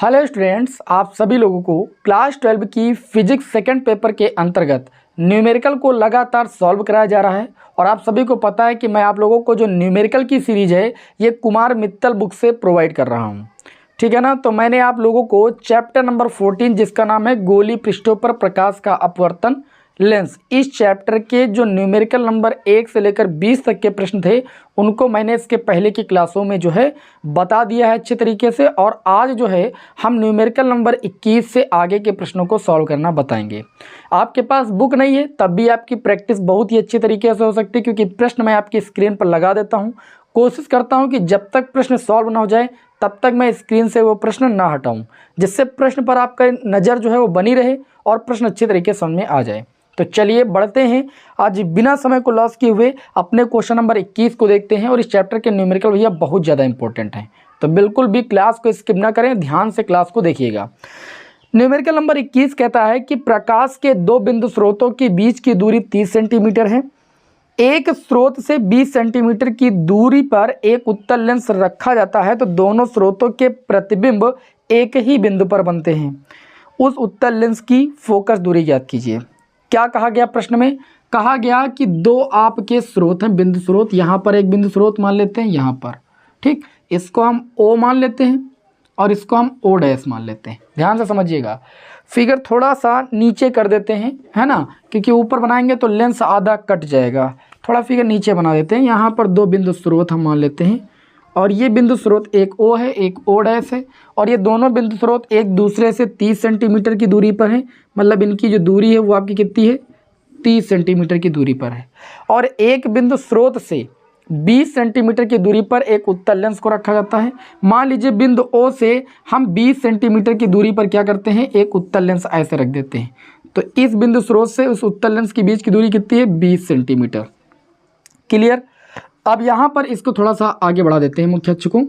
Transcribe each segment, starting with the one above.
Hello students, आप सभी लोगों को क्लास 12 की फिजिक्स सेकंड पेपर के अंतर्गत न्यूमेरिकल को लगातार सॉल्व कराया जा रहा है। और आप सभी को पता है कि मैं आप लोगों को जो न्यूमेरिकल की सीरीज़ है ये कुमार मित्तल बुक से प्रोवाइड कर रहा हूँ, ठीक है ना। तो मैंने आप लोगों को चैप्टर नंबर 14 जिसका नाम है गोली पृष्ठों पर प्रकाश का अपवर्तन लेंस, इस चैप्टर के जो न्यूमेरिकल नंबर 1 से लेकर 20 तक के प्रश्न थे उनको मैंने इसके पहले की क्लासों में जो है बता दिया है अच्छे तरीके से। और आज जो है हम न्यूमेरिकल नंबर 21 से आगे के प्रश्नों को सॉल्व करना बताएंगे। आपके पास बुक नहीं है तब भी आपकी प्रैक्टिस बहुत ही अच्छी तरीके से हो सकती है, क्योंकि प्रश्न मैं आपकी स्क्रीन पर लगा देता हूँ। कोशिश करता हूँ कि जब तक प्रश्न सॉल्व ना हो जाए तब तक मैं स्क्रीन से वो प्रश्न ना हटाऊँ, जिससे प्रश्न पर आपका नज़र जो है वो बनी रहे और प्रश्न अच्छे तरीके से समझ में आ जाए। तो चलिए बढ़ते हैं, आज बिना समय को लॉस किए हुए अपने क्वेश्चन नंबर 21 को देखते हैं। और इस चैप्टर के न्यूमेरिकल भैया बहुत ज़्यादा इंपॉर्टेंट हैं, तो बिल्कुल भी क्लास को स्किप ना करें, ध्यान से क्लास को देखिएगा। न्यूमेरिकल नंबर 21 कहता है कि प्रकाश के दो बिंदु स्रोतों के बीच की दूरी 30 सेंटीमीटर है। एक स्रोत से 20 सेंटीमीटर की दूरी पर एक उत्तल लेंस रखा जाता है तो दोनों स्रोतों के प्रतिबिंब एक ही बिंदु पर बनते हैं। उस उत्तल लेंस की फोकस दूरी ज्ञात कीजिए। क्या कहा गया प्रश्न में? कहा गया कि दो आपके स्रोत हैं, बिंदु स्रोत। यहाँ पर एक बिंदु स्रोत मान लेते हैं, यहाँ पर, ठीक, इसको हम O मान लेते हैं और इसको हम O डैश मान लेते हैं। ध्यान से समझिएगा, फिगर थोड़ा सा नीचे कर देते हैं, है ना, क्योंकि ऊपर बनाएंगे तो लेंस आधा कट जाएगा। थोड़ा फिगर नीचे बना देते हैं। यहाँ पर दो बिंदु स्रोत हम मान लेते हैं और ये बिंदु स्रोत एक O है, एक O डैश है, और ये दोनों बिंदु स्रोत एक दूसरे से 30 सेंटीमीटर की दूरी पर है। मतलब इनकी जो दूरी है वो आपकी कितनी है? 30 सेंटीमीटर की दूरी पर है। और एक बिंदु स्रोत से 20 सेंटीमीटर की दूरी पर एक उत्तल लेंस को रखा जाता है। मान लीजिए बिंदु O से हम 20 सेंटीमीटर की दूरी पर क्या करते हैं? एक उत्तल लेंस ऐसे रख देते हैं। तो इस बिंदु स्रोत से उस उत्तल लेंस के बीच की दूरी कितनी है? 20 सेंटीमीटर। क्लियर? अब यहाँ पर इसको थोड़ा सा आगे बढ़ा देते हैं मुख्य अक्ष को,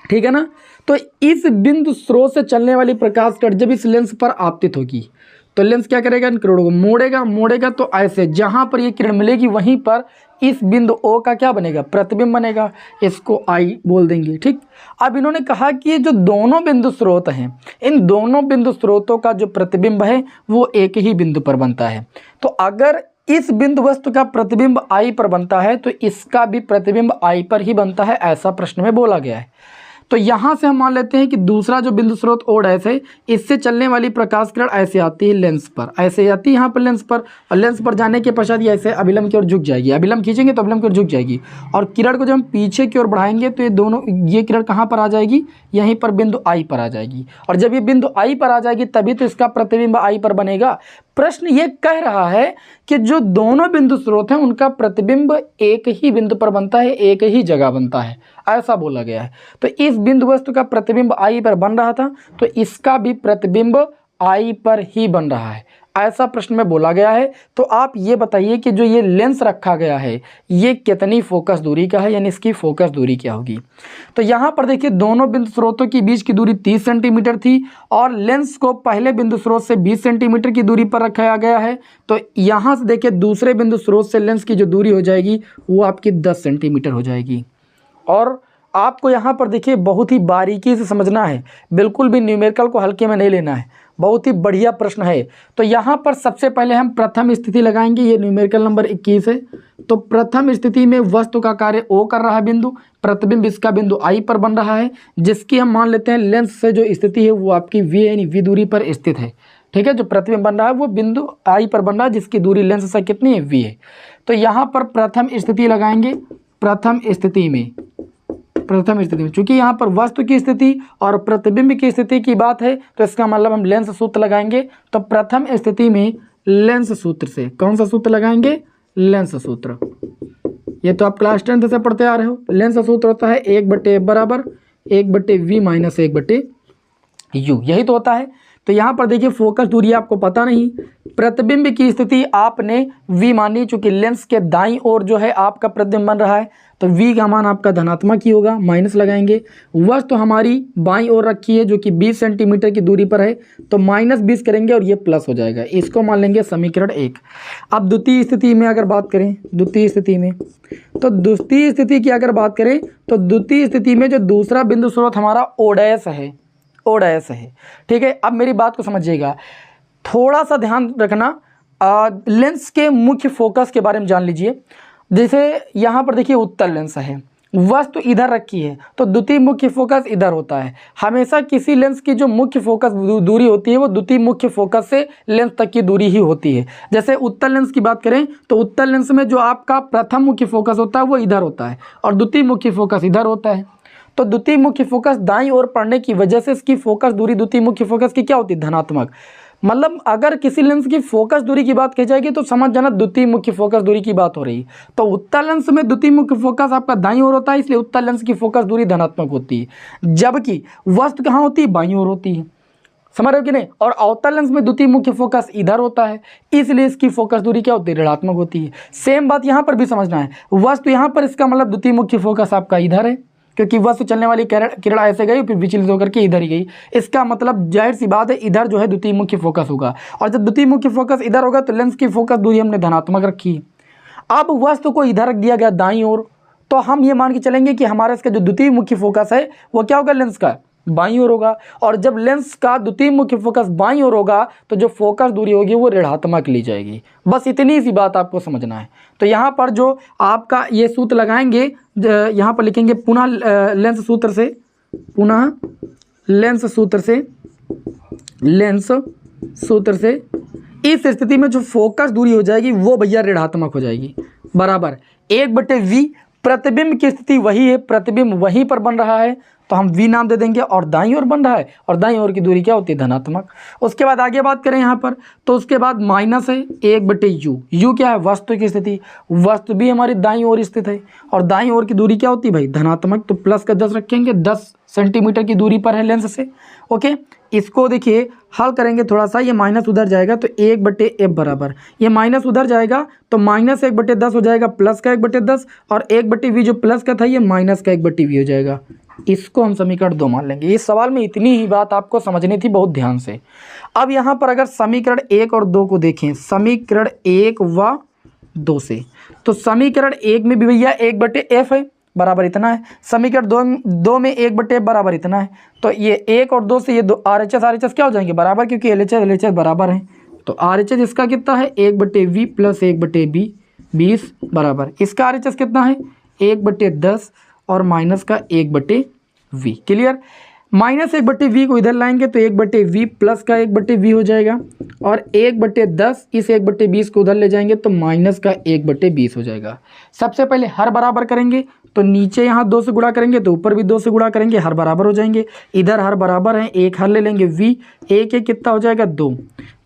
ठीक है ना। तो इस बिंदु स्रोत से चलने वाली प्रकाश कण जब इस लेंस पर आपतित होगी तो लेंस क्या करेगा? इन किरणों को मोड़ेगा तो ऐसे जहाँ पर ये किरण मिलेगी वहीं पर इस बिंदु O का क्या बनेगा? प्रतिबिंब बनेगा। इसको I बोल देंगे, ठीक। अब इन्होंने कहा कि ये जो दोनों बिंदु स्रोत हैं, इन दोनों बिंदु स्रोतों का जो प्रतिबिंब है वो एक ही बिंदु पर बनता है। तो अगर इस बिंदु वस्तु का प्रतिबिंब I पर बनता है तो इसका भी प्रतिबिंब I पर ही बनता है, ऐसा प्रश्न में बोला गया है। तो यहाँ से हम मान लेते हैं कि दूसरा जो बिंदु स्रोत O डैश है, इससे चलने वाली प्रकाश किरण ऐसे आती है लेंस पर, ऐसे आती है यहाँ पर लेंस पर, और लेंस पर जाने के पश्चात ये ऐसे अभिलंब की ओर झुक जाएगी। अभिलंब खींचेंगे तो अभिलंब की ओर झुक जाएगी, और किरण को जब हम पीछे की ओर बढ़ाएंगे तो ये किरण कहाँ पर आ जाएगी? यहीं पर बिंदु I पर आ जाएगी। और जब ये बिंदु I पर आ जाएगी तभी तो इसका प्रतिबिंब I पर बनेगा। प्रश्न ये कह रहा है कि जो दोनों बिंदु स्रोत हैं उनका प्रतिबिंब एक ही बिंदु पर बनता है, एक ही जगह बनता है, ऐसा बोला गया है। तो इस बिंदु वस्तु का प्रतिबिंब I पर बन रहा था तो इसका भी प्रतिबिंब I पर ही बन रहा है, ऐसा प्रश्न में बोला गया है। तो आप ये बताइए कि जो ये लेंस रखा गया है ये कितनी फोकस दूरी का है, यानी इसकी फोकस दूरी क्या होगी। तो यहाँ पर देखिए दोनों बिंदु स्रोतों के बीच की दूरी 30 सेंटीमीटर थी और लेंस को पहले बिंदु स्रोत से 20 सेंटीमीटर की दूरी पर रखा गया है। तो यहाँ से देखिए दूसरे बिंदु स्रोत से लेंस की जो दूरी हो जाएगी वो आपकी 10 सेंटीमीटर हो जाएगी। और आपको यहाँ पर देखिए बहुत ही बारीकी से समझना है, बिल्कुल भी न्यूमेरिकल को हल्के में नहीं लेना है, बहुत ही बढ़िया प्रश्न है। तो यहाँ पर सबसे पहले हम प्रथम स्थिति लगाएंगे, ये न्यूमेरिकल नंबर 21 है। तो प्रथम स्थिति में वस्तु का कार्य O कर रहा है बिंदु, प्रतिबिंब इसका बिंदु I पर बन रहा है, जिसकी हम मान लेते हैं लेंस से जो स्थिति है वो आपकी V यानी V दूरी पर स्थित है, ठीक है। जो प्रतिबिंब बन रहा है वो बिंदु I पर बन रहा है, जिसकी दूरी लेंस से कितनी है? V है। तो यहाँ पर प्रथम स्थिति लगाएंगे। प्रथम स्थिति में चूंकि यहाँ पर वस्तु की स्थिति और प्रतिबिंब की स्थिति की बात है तो इसका मतलब हम लेंस सूत्र लगाएंगे। तो प्रथम स्थिति में लेंस सूत्र से, कौन सा सूत्र लगाएंगे? लेंस सूत्र। ये तो आप क्लास 10 से पढ़ते आ रहे हो। लेंस सूत्र होता है 1/F बराबर 1/V माइनस 1/U, यही तो होता है। तो यहाँ पर देखिए फोकस दूरी आपको पता नहीं, प्रतिबिंब की स्थिति आपने V मानी, चूंकि लेंस के दाईं ओर जो है आपका प्रतिबिंब बन रहा है तो V का मान आपका धनात्मक ही होगा, माइनस लगाएंगे। वस्तु हमारी बाईं ओर रखी है जो कि 20 सेंटीमीटर की दूरी पर है तो -20 करेंगे और ये प्लस हो जाएगा, इसको मान लेंगे समीकरण 1। अब द्वितीय स्थिति में अगर बात करें, द्वितीय स्थिति की अगर बात करें तो द्वितीय स्थिति में जो दूसरा बिंदु स्रोत हमारा O डैश है, ओ डैश है। ठीक है, अब मेरी बात को समझिएगा, थोड़ा सा ध्यान रखना। लेंस के मुख्य फोकस के बारे में जान लीजिए। जैसे यहाँ पर देखिए उत्तल लेंस है, वस्तु इधर रखी है तो द्वितीय मुख्य फोकस इधर होता है। हमेशा किसी लेंस की जो मुख्य फोकस दूरी होती है वो द्वितीय मुख्य फोकस से लेंस तक की दूरी ही होती है। जैसे उत्तल लेंस की बात करें तो उत्तल लेंस में जो आपका प्रथम मुख्य फोकस होता है वो इधर होता है और द्वितीय मुख्य फोकस इधर होता है। तो द्वितीय मुख्य फोकस दाईं ओर पड़ने की वजह से इसकी फोकस दूरी द्वितीय मुख्य फोकस की क्या होती है, धनात्मक। मतलब अगर किसी लेंस की फोकस दूरी की बात की जाएगी तो समझ जाना द्वितीय मुख्य फोकस दूरी की बात हो रही है। तो उत्तल लेंस में द्वितीय मुख्य फोकस आपका दाईं ओर होता है, इसलिए उत्तल लेंस की फोकस दूरी धनात्मक होती है, जबकि वस्तु कहाँ होती है, बाईं ओर होती है। समझ रहे हो कि नहीं। और अवतल लेंस में द्वितीय मुख्य फोकस इधर होता है, इसलिए इसकी फोकस दूरी क्या होती है, ऋणात्मक होती है। सेम बात यहाँ पर भी समझना है, वस्तु यहाँ पर इसका मतलब द्वितीय मुख्य फोकस आपका इधर है, क्योंकि वस्तु चलने वाली किरण ऐसे गई फिर विचलित होकर के इधर ही गई। इसका मतलब जाहिर सी बात है इधर जो है द्वितीय मुख्य फोकस होगा, और जब द्वितीय मुख्य फोकस इधर होगा तो लेंस की फोकस दूरी हमने धनात्मक रखी। अब वस्तु को इधर रख दिया गया दाईं ओर, तो हम ये मान के चलेंगे कि हमारा इसका जो द्वितीय मुख्य फोकस है वो क्या होगा, लेंस का बाईं ओर होगा। और जब लेंस का द्वितीय मुख्य फोकस बाईं ओर होगा तो जो फोकस दूरी होगी वो ऋणात्मक ली जाएगी। बस इतनी सी बात आपको समझना है। तो यहाँ पर जो आपका ये सूत्र लगाएंगे, यहाँ पर लिखेंगे पुनः लेंस सूत्र से, पुनः लेंस सूत्र से, लेंस सूत्र से इस स्थिति में जो फोकस दूरी हो जाएगी वो भैया ऋणात्मक हो जाएगी, बराबर 1/v। प्रतिबिंब की स्थिति वही है, प्रतिबिंब वहीं पर बन रहा है तो हम v नाम दे देंगे, और दाईं ओर बन रहा है और दाईं ओर की दूरी क्या होती है, धनात्मक। उसके बाद आगे बात करें यहाँ पर तो उसके बाद माइनस है 1/u। u क्या है, वस्तु की स्थिति, वस्तु भी हमारी दाईं ओर स्थित है और दाईं ओर की दूरी क्या होती है भाई, धनात्मक। तो प्लस का 10 रखेंगे, 10 सेंटीमीटर की दूरी पर है लेंस से। ओके, इसको देखिए हल करेंगे थोड़ा सा, ये माइनस उधर जाएगा तो 1/f बराबर, ये माइनस उधर जाएगा तो माइनस 1/10 हो जाएगा, प्लस का 1/10, और 1/v जो प्लस का था ये माइनस का 1/v हो जाएगा। इसको हम समीकरण 2 मान लेंगे। इस सवाल में इतनी ही बात आपको समझनी थी बहुत ध्यान से। अब यहाँ पर अगर समीकरण 1 और 2 को देखें, समीकरण 1 व 2 से, तो समीकरण 1 में भी भैया 1/f है, बराबर इतना है। समीकरण 2 में 1/f बराबर इतना है। तो ये 1 और 2 से ये दो RHS क्या हो जाएंगे, बराबर, क्योंकि LHS बराबर है। तो RHS इसका कितना है, 1/v प्लस 1/b 20 बराबर, इसका RHS कितना है 1/10 और माइनस का 1/v। क्लियर। माइनस 1/v को इधर लाएंगे तो 1/v प्लस का 1/v हो जाएगा, और 1/10 इस 1/20 को उधर ले जाएंगे तो माइनस का 1/20 हो जाएगा। सबसे पहले हर बराबर करेंगे तो नीचे यहाँ 2 से गुणा करेंगे तो ऊपर भी 2 से गुणा करेंगे, हर बराबर हो जाएंगे। इधर हर बराबर है, एक हर ले लेंगे v, एक कितना हो जाएगा 2।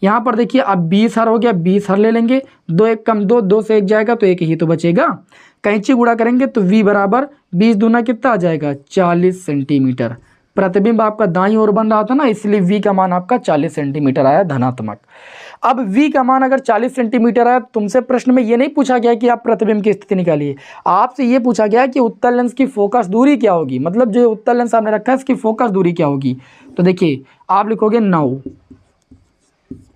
यहाँ पर देखिए अब 20 हर हो गया, 20 हर ले लेंगे, 2 1 कम 2, 2 से 1 जाएगा तो 1 ही तो बचेगा। कैंची गुणा करेंगे तो v बराबर 20 दूना कितना आ जाएगा 40 सेंटीमीटर। प्रतिबिंब आपका दाईं ओर बन रहा था ना, इसलिए v का मान आपका 40 सेंटीमीटर आया, धनात्मक। अब v का मान अगर 40 सेंटीमीटर आया, तुमसे प्रश्न में ये नहीं पूछा गया कि आप प्रतिबिंब की स्थिति निकालिए, आपसे ये पूछा गया कि उत्तल लेंस की फोकस दूरी क्या होगी, मतलब जो उत्तल लेंस आपने रखा है इसकी फोकस दूरी क्या होगी। तो देखिए आप लिखोगे 9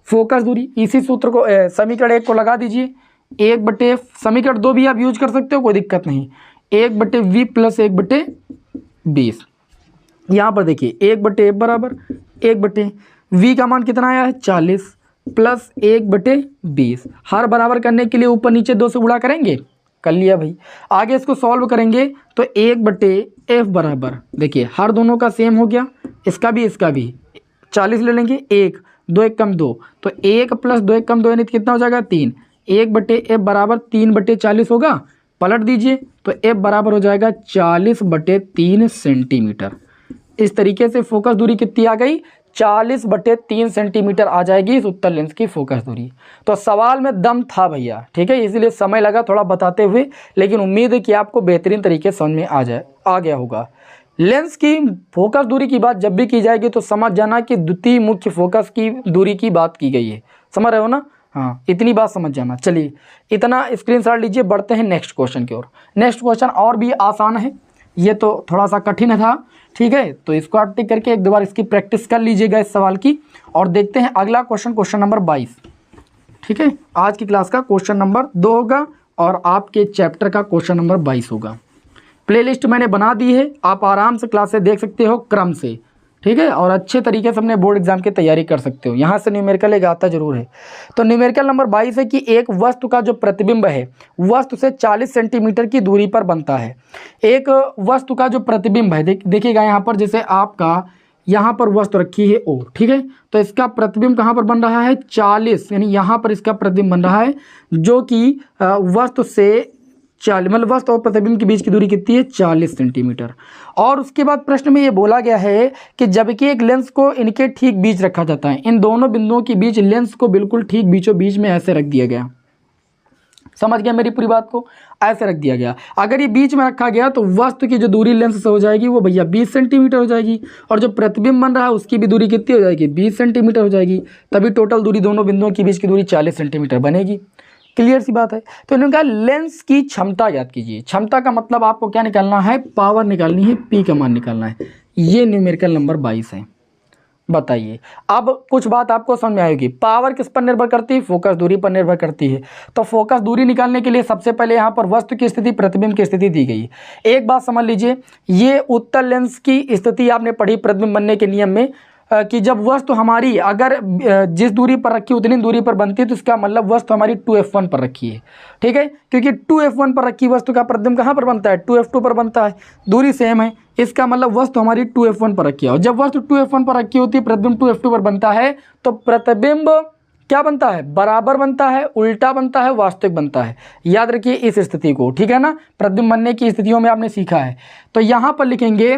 फोकस दूरी, इसी सूत्र को समीकरण 1 को लगा दीजिए, 1/f, समीकरण 2 भी आप यूज कर सकते हो, कोई दिक्कत नहीं, 1/v प्लस 1/20। यहाँ पर देखिए 1/f बराबर 1/v का मान कितना आया है 40 प्लस 1/20। हर बराबर करने के लिए ऊपर नीचे 2 से गुणा करेंगे, कर लिया भाई। आगे इसको सॉल्व करेंगे तो 1/f बराबर, देखिए हर दोनों का सेम हो गया, इसका भी 40 ले लेंगे, 1 2 1 कम 2, तो 1 प्लस 2 1 कम 2 यानी कितना हो जाएगा 3। 1/f बराबर 3/40 होगा, पलट दीजिए तो f बराबर हो जाएगा 40/3 सेंटीमीटर। इस तरीके से फोकस दूरी कितनी आ गई, 40/3 सेंटीमीटर आ जाएगी इस उत्तल लेंस की फोकस दूरी। तो सवाल में दम था भैया, ठीक है, इसलिए समय लगा थोड़ा बताते हुए, लेकिन उम्मीद है कि आपको बेहतरीन तरीके से समझ में आ गया होगा। लेंस की फोकस दूरी की बात जब भी की जाएगी तो समझ जाना कि द्वितीय मुख्य फोकस की दूरी की बात की गई है, समझ रहे हो ना। हाँ, इतनी बात समझ जाना। चलिए इतना स्क्रीनशॉट लीजिए, बढ़ते हैं नेक्स्ट क्वेश्चन की ओर। नेक्स्ट क्वेश्चन और भी आसान है, ये तो थोड़ा सा कठिन था, ठीक है, तो इसको आप टिक करके एक दो बार इसकी प्रैक्टिस कर लीजिएगा इस सवाल की। और देखते हैं अगला क्वेश्चन, क्वेश्चन नंबर 22, ठीक है। आज की क्लास का क्वेश्चन नंबर 2 होगा और आपके चैप्टर का क्वेश्चन नंबर 22 होगा। प्लेलिस्ट मैंने बना दी है, आप आराम से क्लासेस देख सकते हो क्रम से, ठीक है, और अच्छे तरीके से अपने बोर्ड एग्जाम की तैयारी कर सकते हो। यहाँ से न्यूमेरिकल एक आता जरूर है। तो न्यूमेरिकल नंबर 22 है कि एक वस्तु का जो प्रतिबिंब है वस्तु से 40 सेंटीमीटर की दूरी पर बनता है। एक वस्तु का जो प्रतिबिंब है देखिएगा यहाँ पर, जैसे आपका यहाँ पर वस्तु रखी है ओ, ठीक है, तो इसका प्रतिबिंब कहाँ पर बन रहा है 40, यानी यहाँ पर इसका प्रतिबिंब बन रहा है जो कि वस्तु से 40 मतलब वस्तु और प्रतिबिंब के बीच की दूरी कितनी है 40 सेंटीमीटर। और उसके बाद प्रश्न में ये बोला गया है कि जबकि एक लेंस को इनके ठीक बीच रखा जाता है, इन दोनों बिंदुओं के बीच लेंस को बिल्कुल ठीक बीचों बीच में ऐसे रख दिया गया। समझ गया मेरी पूरी बात को, ऐसे रख दिया गया। अगर ये बीच में रखा गया तो वस्तु की जो दूरी लेंस से हो जाएगी वो भैया 20 सेंटीमीटर हो जाएगी, और जो प्रतिबिंब बन रहा है उसकी भी दूरी कितनी हो जाएगी 20 सेंटीमीटर हो जाएगी। तभी टोटल दूरी दोनों बिंदुओं के बीच की दूरी 40 सेंटीमीटर बनेगी। क्लियर सी बात है। तो इन्होंने कहा लेंस की क्षमता याद कीजिए। क्षमता का मतलब आपको क्या निकालना है, पावर निकालनी है, पी का मान निकालना है। ये न्यूमेरिकल नंबर 22 है। बताइए अब कुछ बात आपको समझ में आएगी। पावर किस पर निर्भर करती है, फोकस दूरी पर निर्भर करती है। तो फोकस दूरी निकालने के लिए सबसे पहले यहाँ पर वस्तु की स्थिति प्रतिबिंब की स्थिति दी गई। एक बात समझ लीजिए, ये उत्तल लेंस की स्थिति आपने पढ़ी प्रतिबिंब बनने के नियम में कि जब वस्तु हमारी अगर जिस दूरी पर रखी उतनी दूरी पर बनती है तो इसका मतलब वस्तु हमारी 2f1 पर रखी है। ठीक है, क्योंकि 2f1 पर रखी वस्तु का प्रतिबिंब कहाँ पर बनता है 2f2 पर बनता है, दूरी सेम है, इसका मतलब वस्तु हमारी 2f1 पर रखी है। और जब वस्तु 2f1 पर रखी होती है प्रतिबिंब 2f2 पर बनता है तो प्रतिबिंब क्या बनता है, बराबर बनता है, उल्टा बनता है, वास्तविक बनता है। याद रखिए इस स्थिति को, ठीक है ना। प्रतिबिंब बनने की स्थितियों में आपने सीखा है। तो यहाँ पर लिखेंगे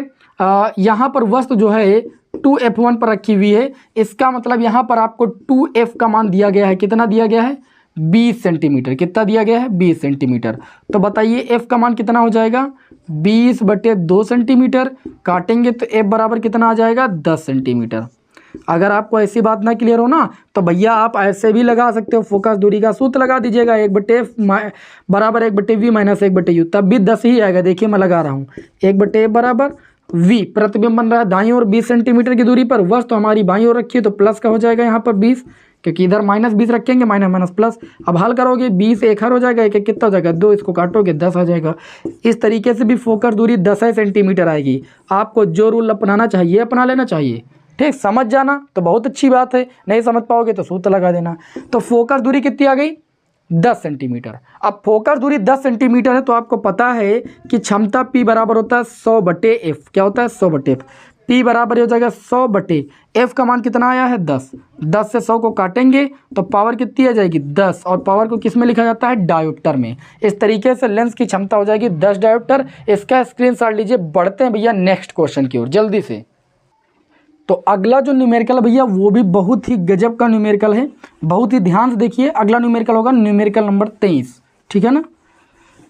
यहाँ पर वस्तु जो है 2f1 पर रखी हुई है, इसका मतलब यहाँ पर आपको 2f का मान दिया गया है। कितना दिया गया है 20 सेंटीमीटर। कितना दिया गया है 20 सेंटीमीटर। तो बताइए f का मान कितना हो जाएगा 20/2 सेंटीमीटर। काटेंगे तो f बराबर कितना आ जाएगा 10 सेंटीमीटर। अगर आपको ऐसी बात ना क्लियर हो ना तो भैया आप ऐसे भी लगा सकते हो, फोकस दूरी का सूत्र लगा दीजिएगा 1/f बराबर 1/v माइनस 1/u, तब भी 10 ही आएगा। देखिए मैं लगा रहा हूँ 1/f बराबर v, प्रतिबिंब बन रहा है दाईं ओर 20 सेंटीमीटर की दूरी पर, वस्तु हमारी बाईं ओर रखी है तो प्लस का हो जाएगा यहाँ पर 20, क्योंकि इधर -20 रखेंगे माइनस प्लस। अब हल करोगे 20 एक हर हो जाएगा, एक कितना हो जाएगा 2, इसको काटोगे 10 आ जाएगा। इस तरीके से भी फोकस दूरी 10 सेंटीमीटर आएगी। आपको जो रूल अपनाना चाहिए अपना लेना चाहिए, ठीक। समझ जाना तो बहुत अच्छी बात है, नहीं समझ पाओगे तो सूत्र लगा देना। तो फोकस दूरी कितनी आ गई 10 सेंटीमीटर। अब फोकस दूरी 10 सेंटीमीटर है तो आपको पता है कि क्षमता P बराबर होता है 100/f। क्या होता है 100/f। P बराबर हो जाएगा 100/f का मान कितना आया है 10। 10 से 100 को काटेंगे तो पावर कितनी आ जाएगी 10, और पावर को किस में लिखा जाता है डायोप्टर में। इस तरीके से लेंस की क्षमता हो जाएगी 10 डायोप्टर। इसका स्क्रीनशॉट लीजिए। बढ़ते हैं भैया नेक्स्ट क्वेश्चन की ओर जल्दी से। तो अगला जो न्यूमेरिकल भैया वो भी बहुत ही गजब का न्यूमेरिकल है, बहुत ही ध्यान से देखिए। अगला न्यूमेरिकल होगा न्यूमेरिकल नंबर 23, ठीक है ना।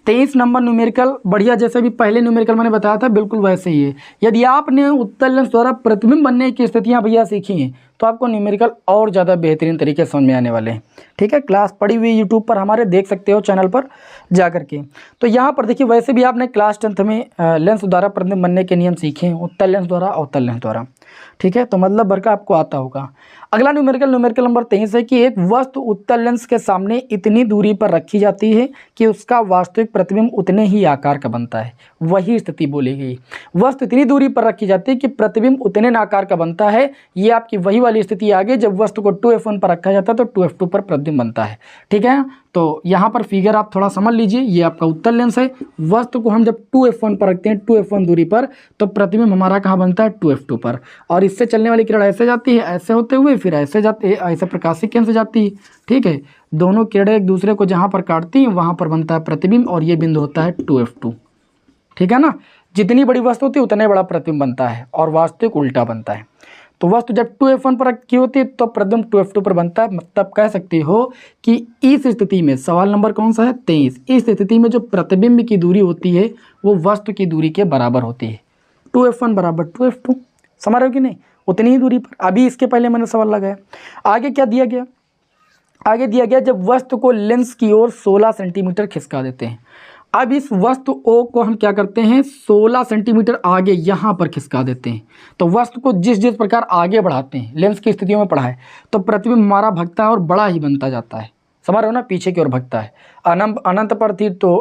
23 नंबर न्यूमेरिकल बढ़िया, जैसे भी पहले न्यूमेरिकल मैंने बताया था बिल्कुल वैसे ही है। यदि आपने उत्तल लेंस द्वारा प्रतिबिंब बनने की स्थितियां भैया सीखी हैं तो आपको न्यूमेरिकल और ज़्यादा बेहतरीन तरीके से समझ में आने वाले हैं, ठीक है। क्लास पड़ी हुई यूट्यूब पर हमारे देख सकते हो चैनल पर जा करके। तो यहाँ पर देखिए वैसे भी आपने क्लास 10th में लेंस द्वारा प्रतिबिंब बनने के नियम सीखे हैं, उत्तल लेंस द्वारा अवतल लेंस द्वारा, ठीक है। तो मतलब भर का आपको आता होगा। अगला न्यूमेरिकल नंबर 23 है कि एक वस्तु उत्तल लेंस के सामने इतनी दूरी पर रखी जाती है कि उसका वास्तविक प्रतिबिंब उतने ही आकार का बनता है। वही स्थिति बोली गई, वस्तु इतनी दूरी पर रखी जाती है कि प्रतिबिंब उतने आकार का बनता है। ये आपकी वही वाली स्थिति आ गई जब वस्तु को 2f1 पर रखा जाता है तो 2f2 पर प्रतिबिंब बनता है, ठीक है। तो यहाँ पर फिगर आप थोड़ा समझ लीजिए। ये आपका उत्तल लेंस है, वस्तु को हम जब 2f1 पर रखते हैं 2f1 दूरी पर तो प्रतिबिंब हमारा कहाँ बनता है 2f2 पर। और इससे चलने वाली किरण ऐसे जाती है, ऐसे होते हुए फिर ऐसे जाते हैं, ऐसे प्रकाशित किरण से जाती है, ठीक है। दोनों किरणें एक दूसरे को जहाँ पर काटती हैं वहाँ पर बनता है प्रतिबिंब, और ये बिंदु होता है 2f2, ठीक है ना। जितनी बड़ी वस्तु होती है उतना बड़ा प्रतिबिंब बनता है, और वास्तविक उल्टा बनता है। तो वस्तु जब 2f1 पर रखी होती है तो प्रतिबिंब 2f2 पर बनता है। मतलब कह सकते हो कि इस स्थिति में, सवाल नंबर कौन सा है 23, इस स्थिति में जो प्रतिबिंब की दूरी होती है वो वस्तु की दूरी के बराबर होती है। 2f1 बराबर 2f2, समझ रहे हो कि नहीं, उतनी ही दूरी पर। अभी इसके पहले मैंने सवाल लगाया। आगे क्या दिया गया, आगे दिया गया जब वस्तु को लेंस की ओर 16 सेंटीमीटर खिसका देते हैं। अब इस वस्तु O को हम क्या करते हैं 16 सेंटीमीटर आगे यहाँ पर खिसका देते हैं। तो वस्तु को जिस जिस प्रकार आगे बढ़ाते हैं, लेंस की स्थितियों में पढ़ा है, तो प्रतिबिंब हमारा भगता है और बड़ा ही बनता जाता है। समझ रहे हो ना, पीछे की ओर भगता है। अनंत पर थी तो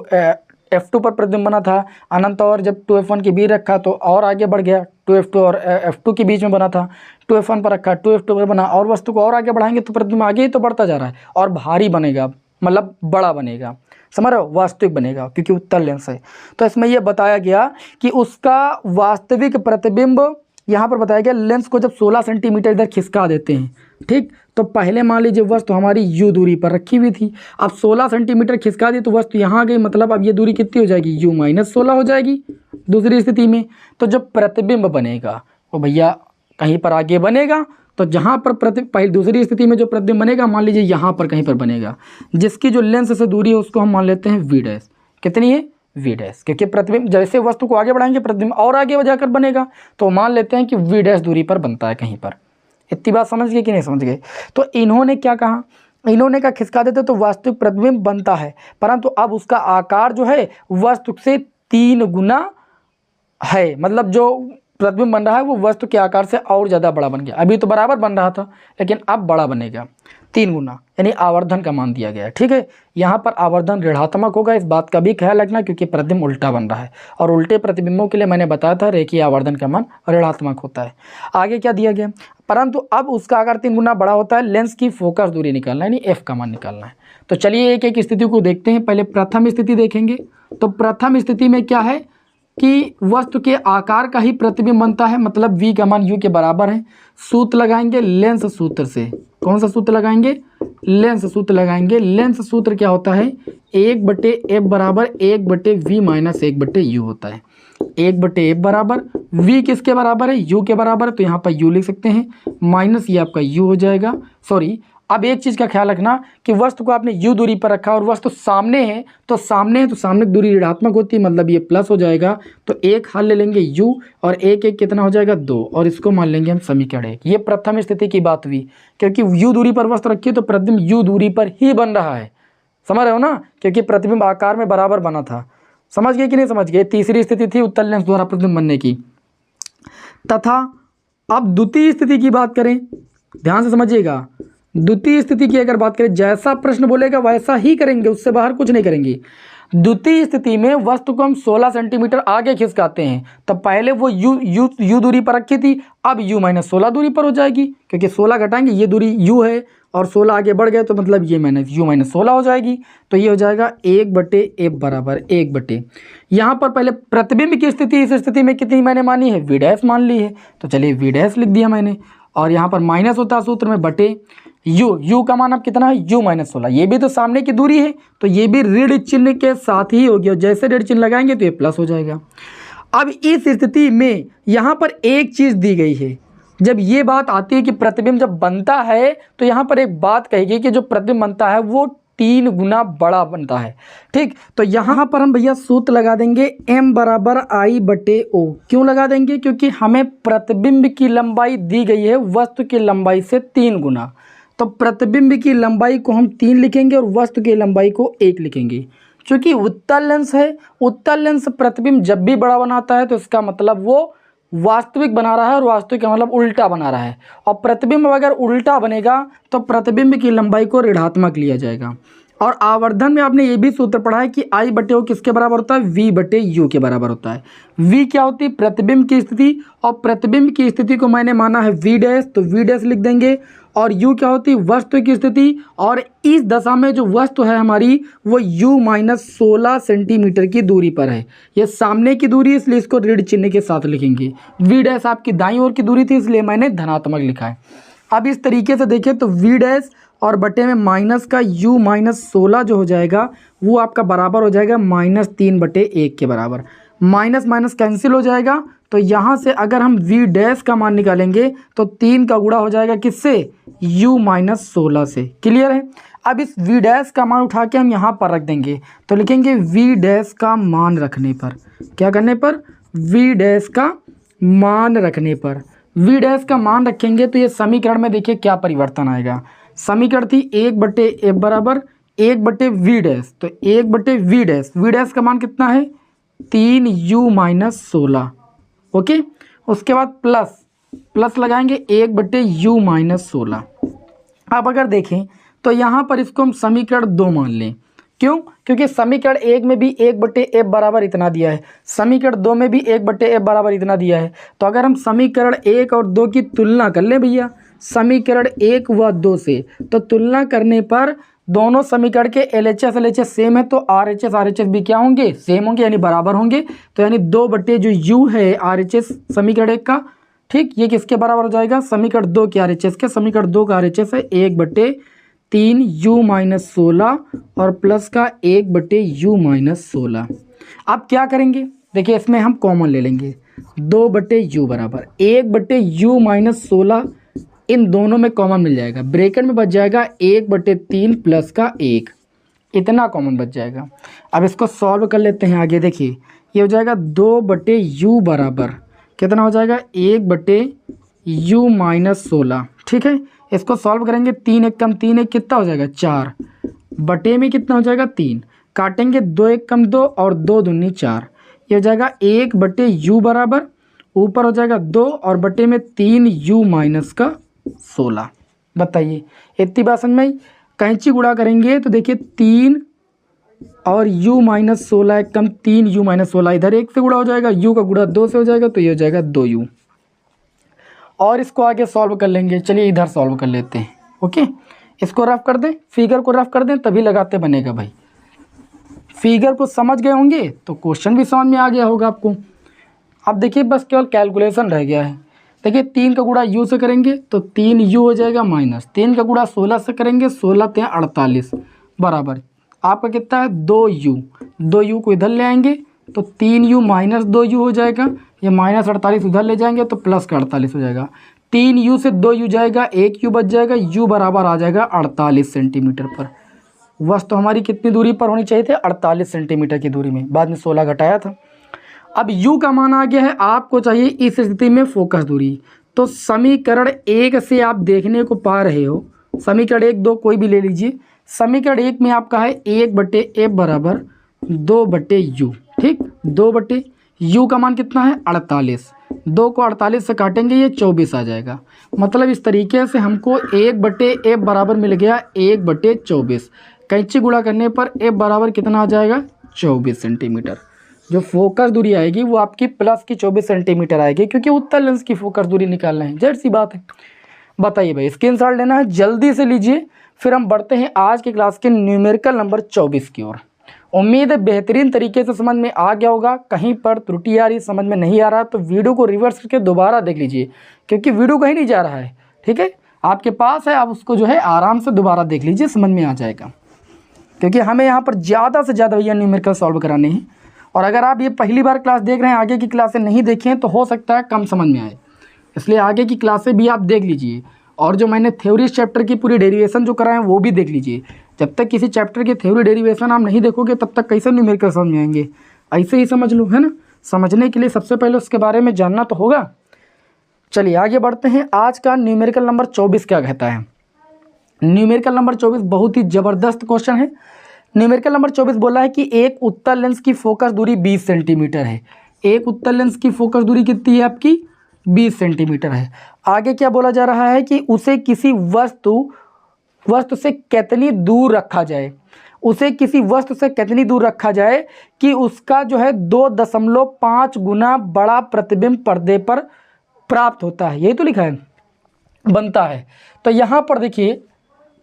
f2 पर प्रतिबिंब बना था, अनंत और जब 2f1 के बीच रखा तो और आगे बढ़ गया 2f2 और f2 के बीच में बना था, 2f1 पर रखा, 2f2 पर बना, और वस्तु को और आगे बढ़ाएंगे तो प्रतिबिंब आगे ही तो बढ़ता जा रहा है और भारी बनेगा, मतलब बड़ा बनेगा, समझ रहे हो, वास्तविक बनेगा क्योंकि उत्तल लेंस है। तो इसमें यह बताया गया कि उसका वास्तविक प्रतिबिंब यहाँ पर बताया गया, लेंस को जब 16 सेंटीमीटर इधर खिसका देते हैं, ठीक, तो पहले मान लीजिए वस्तु हमारी यू दूरी पर रखी हुई थी, अब 16 सेंटीमीटर खिसका दी तो वस्तु यहाँ आ गई, मतलब अब ये दूरी कितनी हो जाएगी, u माइनस 16 हो जाएगी दूसरी स्थिति में। तो जब प्रतिबिंब बनेगा वो भैया कहीं पर आगे बनेगा, तो जहाँ पर पहले दूसरी स्थिति में जो प्रतिबिंब बनेगा मान लीजिए यहाँ पर कहीं पर बनेगा, जिसकी जो लेंस से दूरी है उसको हम मान लेते हैं v डैश। कितनी है, v डैश, क्योंकि प्रतिबिंब जैसे वस्तु को आगे बढ़ाएंगे प्रतिबिंब और आगे जाकर बनेगा, तो मान लेते हैं कि v डैश दूरी पर बनता है कहीं पर। इतनी बात समझ गए कि नहीं समझ गए। तो इन्होंने क्या कहा, इन्होंने कहा खिसका देते तो वास्तविक प्रतिबिंब बनता है, परंतु अब उसका आकार जो है वस्तु से 3 गुना है, मतलब जो प्रतिबिंब बन रहा है वो वस्तु के आकार से और ज़्यादा बड़ा बन गया। अभी तो बराबर बन रहा था लेकिन अब बड़ा बनेगा 3 गुना, यानी आवर्धन का मान दिया गया है। ठीक है, यहाँ पर आवर्धन ऋणात्मक होगा, इस बात का भी ख्याल रखना क्योंकि प्रतिबिंब उल्टा बन रहा है और उल्टे प्रतिबिंबों के लिए मैंने बताया था रेखीय आवर्धन का मान ऋणात्मक होता है। आगे क्या दिया गया, परंतु अब उसका आकार 3 गुना बड़ा होता है, लेंस की फोकस दूरी निकालना है, यानी एफ का मान निकालना है। तो चलिए एक एक स्थिति को देखते हैं। पहले प्रथम स्थिति देखेंगे। तो प्रथम स्थिति में क्या है कि वस्तु के आकार का ही प्रतिबिंब बनता है, मतलब v का मान u के बराबर है। सूत्र लगाएंगे लेंस सूत्र से। कौन सा सूत्र लगाएंगे, लेंस सूत्र लगाएंगे। लेंस सूत्र क्या होता है, 1/f बराबर 1/v माइनस 1/u होता है। 1/f बराबर v किसके बराबर है, u के बराबर है, तो यहाँ पर u लिख सकते हैं, माइनस ये आपका u हो जाएगा। सॉरी, अब एक चीज़ का ख्याल रखना कि वस्तु को आपने u दूरी पर रखा और वस्तु सामने है, तो सामने की दूरी ऋणात्मक होती है, मतलब ये प्लस हो जाएगा। तो एक हल ले लेंगे u और एक एक कितना हो जाएगा 2, और इसको मान लेंगे हम समीकरण 1। ये प्रथम स्थिति की बात हुई, क्योंकि u दूरी पर वस्तु रखी है तो प्रतिबिंब u दूरी पर ही बन रहा है। समझ रहे हो ना, क्योंकि प्रतिबिंब आकार में बराबर बना था। समझ गए कि नहीं समझ गए। तीसरी स्थिति थी उत्तल लेंस द्वारा प्रतिबिंब बनने की। तथा अब द्वितीय स्थिति की बात करें, ध्यान से समझिएगा। द्वितीय स्थिति की अगर बात करें, जैसा प्रश्न बोलेगा वैसा ही करेंगे, उससे बाहर कुछ नहीं करेंगे। द्वितीय स्थिति में वस्तु को हम 16 सेंटीमीटर आगे खिसकाते हैं, तो पहले वो u दूरी पर रखी थी, अब u माइनस 16 दूरी पर हो जाएगी, क्योंकि 16 घटाएंगे, ये दूरी u है और 16 आगे बढ़ गए तो मतलब ये u माइनस 16 हो जाएगी। तो ये हो जाएगा 1/f बराबर 1/। यहाँ पर पहले प्रतिबिंब की स्थिति, इस स्थिति में कितनी मैंने मानी है, v डैश मान ली है, तो चलिए v डैश लिख दिया मैंने, और यहाँ पर माइनस होता है सूत्र में बटे u का मान अब कितना है, u माइनस 16। ये भी तो सामने की दूरी है, तो ये भी ऋण चिन्ह के साथ ही होगी, और जैसे ऋण चिन्ह लगाएंगे तो ये प्लस हो जाएगा। अब इस स्थिति में यहाँ पर एक चीज़ दी गई है, जब ये बात आती है कि प्रतिबिंब जब बनता है तो यहाँ पर एक बात कहेगी कि जो प्रतिबिंब बनता है वो 3 गुना बड़ा बनता है। ठीक, तो यहाँ पर हम भैया सूत्र लगा देंगे m बराबर I/O। क्यों लगा देंगे, क्योंकि हमें प्रतिबिंब की लंबाई दी गई है वस्तु की लंबाई से 3 गुना, तो प्रतिबिंब की लंबाई को हम 3 लिखेंगे और वस्तु की लंबाई को 1 लिखेंगे। क्योंकि उत्तल लेंस है, उत्तल लेंस प्रतिबिंब जब भी बड़ा बनाता है तो इसका मतलब वो वास्तविक बना रहा है, और वास्तविक का मतलब उल्टा बना रहा है। और प्रतिबिंब अगर उल्टा बनेगा तो प्रतिबिंब की लंबाई को ऋणात्मक लिया जाएगा। और आवर्धन में आपने ये भी सूत्र पढ़ा है कि I/O किसके बराबर होता है, v/u के बराबर होता है। v क्या होती है, प्रतिबिंब की स्थिति, और प्रतिबिंब की स्थिति को मैंने माना है v डैश, तो v डैश लिख देंगे। और u क्या होती है, वस्तु की स्थिति, और इस दशा में जो वस्तु है हमारी वो u माइनस 16 सेंटीमीटर की दूरी पर है। ये सामने की दूरी, इसलिए इसको ऋण चिन्ह के साथ लिखेंगे। v डैश आपकी दाईं ओर की दूरी थी, इसलिए मैंने धनात्मक लिखा है। अब इस तरीके से देखिए तो v डैश और बटे में माइनस का u माइनस 16 जो हो जाएगा वो आपका बराबर हो जाएगा -3/1 के बराबर। माइनस माइनस कैंसिल हो जाएगा, तो यहाँ से अगर हम v डैश का मान निकालेंगे तो 3 का गुणा हो जाएगा किससे, u माइनस 16 से। क्लियर है। अब इस v डैश का मान उठा के हम यहाँ पर रख देंगे, तो लिखेंगे v डैश का मान रखने पर, क्या करने पर, v डैश का मान रखने पर, v डैश का मान रखेंगे तो ये समीकरण में देखिए क्या परिवर्तन आएगा। समीकरण थी 1/f बराबर 1/v डैश, तो 1/v डैश, v डैश का मान कितना है 3u माइनस 16। ओके, उसके बाद प्लस लगाएंगे 1/u माइनस 16। अब अगर देखें तो यहाँ पर इसको हम समीकरण 2 मान लें, क्यों? क्योंकि समीकरण 1 में भी 1/f बराबर इतना दिया है, समीकरण 2 में भी 1/f बराबर इतना दिया है। तो अगर हम समीकरण 1 और 2 की तुलना कर लें भैया समीकरण 1 व 2 से, तो तुलना करने पर दोनों समीकरण के LHS सेम है, तो RHS भी क्या होंगे? सेम होंगे, यानी बराबर होंगे। तो यानी 2 जो U है RHS समीकरण 1 का, ठीक, ये किसके बराबर हो जाएगा? समीकरण 2 के RHS के। समीकरण 2 का RHS है 1/3 U माइनस 16 और प्लस का 1/U माइनस 16। अब क्या करेंगे? देखिए इसमें हम कॉमन ले लेंगे, 2/U बराबर 1/U माइनस 16, इन दोनों में कॉमन मिल जाएगा, ब्रैकेट में बच जाएगा 1/3 प्लस का 1, इतना कॉमन बच जाएगा। अब इसको सॉल्व कर लेते हैं आगे। देखिए ये हो जाएगा 2/U बराबर कितना हो जाएगा? 1/U माइनस 16, ठीक है। इसको सॉल्व करेंगे, 3 1 कम 3 1 कितना हो जाएगा? 4, बटे में कितना हो जाएगा? 3, काटेंगे 2 1 कम 2 और 2 दूनी 4, ये हो जाएगा 1/U बराबर, ऊपर हो जाएगा 2 और बटे में 3U माइनस का 16। बताइए इतनी बात समझ में आई? कैंची गुणा करेंगे तो देखिए 3 और U माइनस 16 1 कम 3U माइनस 16, इधर 1 से गुणा हो जाएगा, U का गुणा 2 से हो जाएगा, तो ये हो जाएगा 2U। और इसको आगे सॉल्व कर लेंगे। चलिए इधर सॉल्व कर लेते हैं। ओके, इसको रफ कर दें, फिगर को रफ कर दें, तभी लगाते बनेगा भाई। फिगर को समझ गए होंगे तो क्वेश्चन भी समझ में आ गया होगा आपको। अब देखिए बस केवल कैलकुलेशन रह गया है। देखिए 3 का गुणा U से करेंगे तो 3U हो जाएगा, माइनस 3 का गुणा 16 से करेंगे, 16 × 48 बराबर आपका कितना है? 2U। 2U को इधर ले आएंगे तो 3U माइनस 2U हो जाएगा, ये माइनस 48 उधर ले जाएंगे तो प्लस का 48 हो जाएगा। 3U से 2U जाएगा, 1U बच जाएगा, U बराबर आ जाएगा 48 सेंटीमीटर पर। वस्तु हमारी कितनी दूरी पर होनी चाहिए थे? 48 सेंटीमीटर की दूरी में, बाद में 16 घटाया था। अब U का मान आ गया है, आपको चाहिए इस स्थिति में फोकस दूरी। तो समीकरण 1 से आप देखने को पा रहे हो, समीकरण 1 2 कोई भी ले लीजिए। समीकरण 1 में आपका है 1/f बराबर 2/U, ठीक, 2/U का मान कितना है? 48। 2 को 48 से काटेंगे, ये 24 आ जाएगा। मतलब इस तरीके से हमको 1/f बराबर मिल गया 1/24। कैंची गुणा करने पर f बराबर कितना आ जाएगा? 24 सेंटीमीटर। जो फोकस दूरी आएगी वो आपकी प्लस की 24 सेंटीमीटर आएगी, क्योंकि उत्तल लेंस की फोकस दूरी निकालना है, जड़ सी बात है। बताइए भाई, स्क्रीनशॉट लेना है, जल्दी से लीजिए। फिर हम बढ़ते हैं आज की क्लास के न्यूमेरिकल नंबर 24 की ओर। उम्मीद है बेहतरीन तरीके से समझ में आ गया होगा। कहीं पर त्रुटि आ रही, समझ में नहीं आ रहा, तो वीडियो को रिवर्स करके दोबारा देख लीजिए, क्योंकि वीडियो कहीं नहीं जा रहा है, ठीक है, आपके पास है, आप उसको जो है आराम से दोबारा देख लीजिए, समझ में आ जाएगा। क्योंकि हमें यहाँ पर ज़्यादा से ज़्यादा भैया न्यूमेरिकल सॉल्व कराने हैं। और अगर आप ये पहली बार क्लास देख रहे हैं, आगे की क्लासें नहीं देखी हैं, तो हो सकता है कम समझ में आए, इसलिए आगे की क्लासें भी आप देख लीजिए। और जो मैंने थ्योरी चैप्टर की पूरी डेरिवेशन जो कराए हैं वो भी देख लीजिए। जब तक किसी चैप्टर की थ्योरी डेरिवेशन आप नहीं देखोगे तब तक कैसे न्यूमेरिकल समझ में आएंगे? ऐसे ही समझ लो, है ना। समझने के लिए सबसे पहले उसके बारे में जानना तो होगा। चलिए आगे बढ़ते हैं। आज का न्यूमेरिकल नंबर 24 क्या कहता है? न्यूमेरिकल नंबर 24 बहुत ही ज़बरदस्त क्वेश्चन है। न्यूमेरिकल नंबर 24 बोला है कि एक उत्तल लेंस की फोकस दूरी 20 सेंटीमीटर है। एक उत्तल लेंस की फोकस दूरी कितनी है आपकी? 20 सेंटीमीटर है। आगे क्या बोला जा रहा है कि उसे किसी वस्तु से कितनी दूर रखा जाए, उसे किसी वस्तु से कितनी दूर रखा जाए कि उसका जो है 2.5 गुना बड़ा प्रतिबिंब पर्दे पर प्राप्त होता है। यही तो लिखा है, बनता है। तो यहाँ पर देखिए